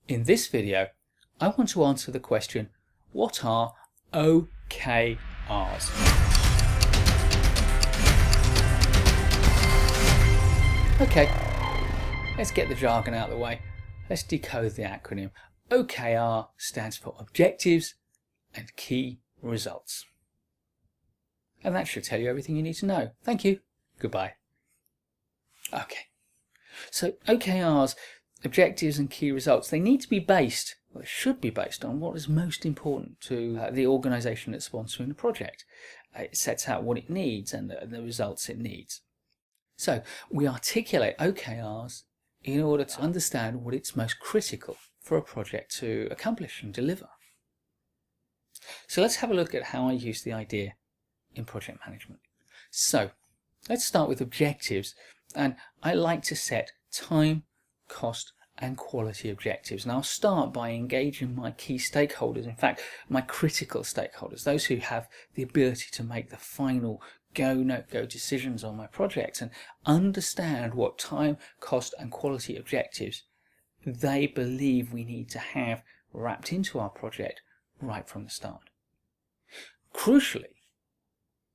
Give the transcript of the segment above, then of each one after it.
In this video, I want to answer the question, what are OKRs? Okay, let's get the jargon out of the way. Let's decode the acronym. OKR stands for Objectives and Key Results. And that should tell you everything you need to know. Thank you. Goodbye. Okay, so OKRs, Objectives and Key Results, they need to be based, well, they should be based on what is most important to the organisation that's sponsoring the project. It sets out what it needs and the results it needs. So we articulate OKRs in order to understand what it's most critical for a project to accomplish and deliver. So let's have a look at how I use the idea in project management. So let's start with objectives, and I like to set time, cost and quality objectives, and I'll start by engaging my key stakeholders, in fact my critical stakeholders, those who have the ability to make the final go, no go decisions on my project, and understand what time, cost and quality objectives they believe we need to have wrapped into our project right from the start. Crucially,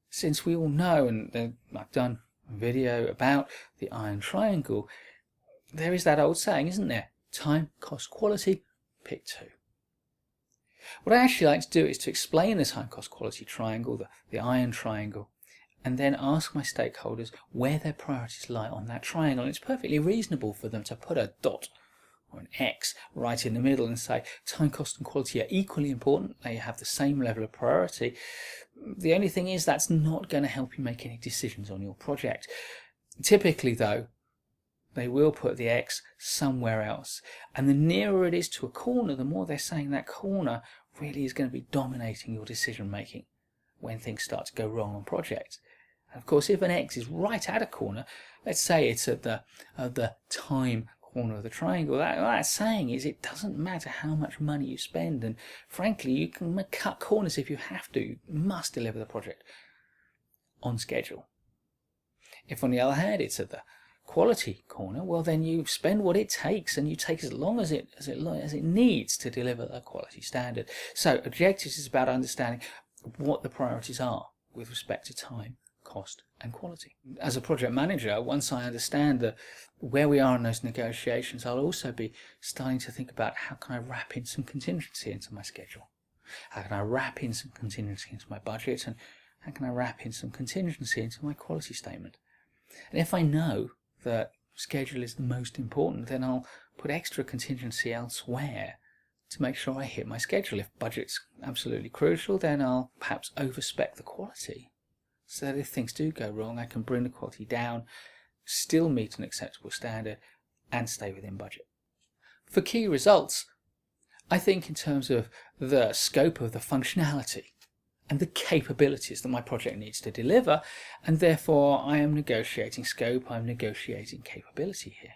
since we all know, and I've done a video about the iron triangle, there is that old saying, isn't there? Time, cost, quality, pick two. What I actually like to do is to explain the time, cost, quality triangle, the iron triangle, and then ask my stakeholders where their priorities lie on that triangle. And it's perfectly reasonable for them to put a dot or an X right in the middle and say time, cost and quality are equally important. They have the same level of priority. The only thing is that's not going to help you make any decisions on your project. Typically though, they will put the X somewhere else, and the nearer it is to a corner, the more they're saying that corner really is going to be dominating your decision making when things start to go wrong on projects. And of course, if an X is right at a corner, let's say it's at the time corner of the triangle, what that's saying is it doesn't matter how much money you spend, and frankly you can cut corners if you have to. You must deliver the project on schedule. If on the other hand it's at the quality corner, well then you spend what it takes and you take as long as it needs to deliver a quality standard. So objectives is about understanding what the priorities are with respect to time, cost and quality. As a project manager, once I understand where we are in those negotiations, I'll also be starting to think about how can I wrap in some contingency into my schedule, how can I wrap in some contingency into my budget, and how can I wrap in some contingency into my quality statement. And if I know that schedule is the most important, then I'll put extra contingency elsewhere to make sure I hit my schedule. If budget's absolutely crucial, then I'll perhaps overspec the quality, so that if things do go wrong, I can bring the quality down, still meet an acceptable standard, and stay within budget. For key results, I think in terms of the scope of the functionality and the capabilities that my project needs to deliver, and therefore I am negotiating scope, I'm negotiating capability here.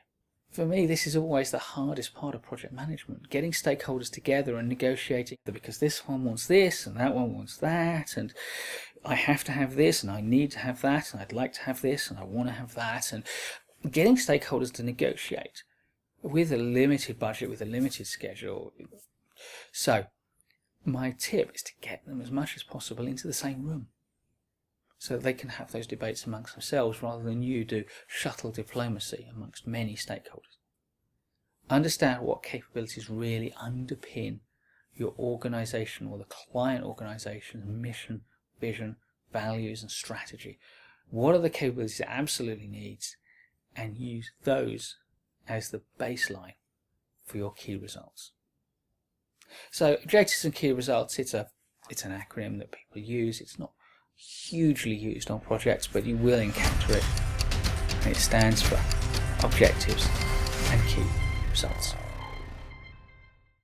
For me, this is always the hardest part of project management, getting stakeholders together and negotiating, because this one wants this and that one wants that, and I have to have this and I need to have that, and I'd like to have this and I want to have that, and getting stakeholders to negotiate with a limited budget, with a limited schedule. So my tip is to get them as much as possible into the same room so that they can have those debates amongst themselves rather than you do shuttle diplomacy amongst many stakeholders. Understand what capabilities really underpin your organisation or the client organisation's mission, vision, values and strategy. What are the capabilities it absolutely needs, and use those as the baseline for your key results. So objectives and key results, it's an acronym that people use. It's not hugely used on projects, but you will encounter it. And it stands for Objectives and Key Results.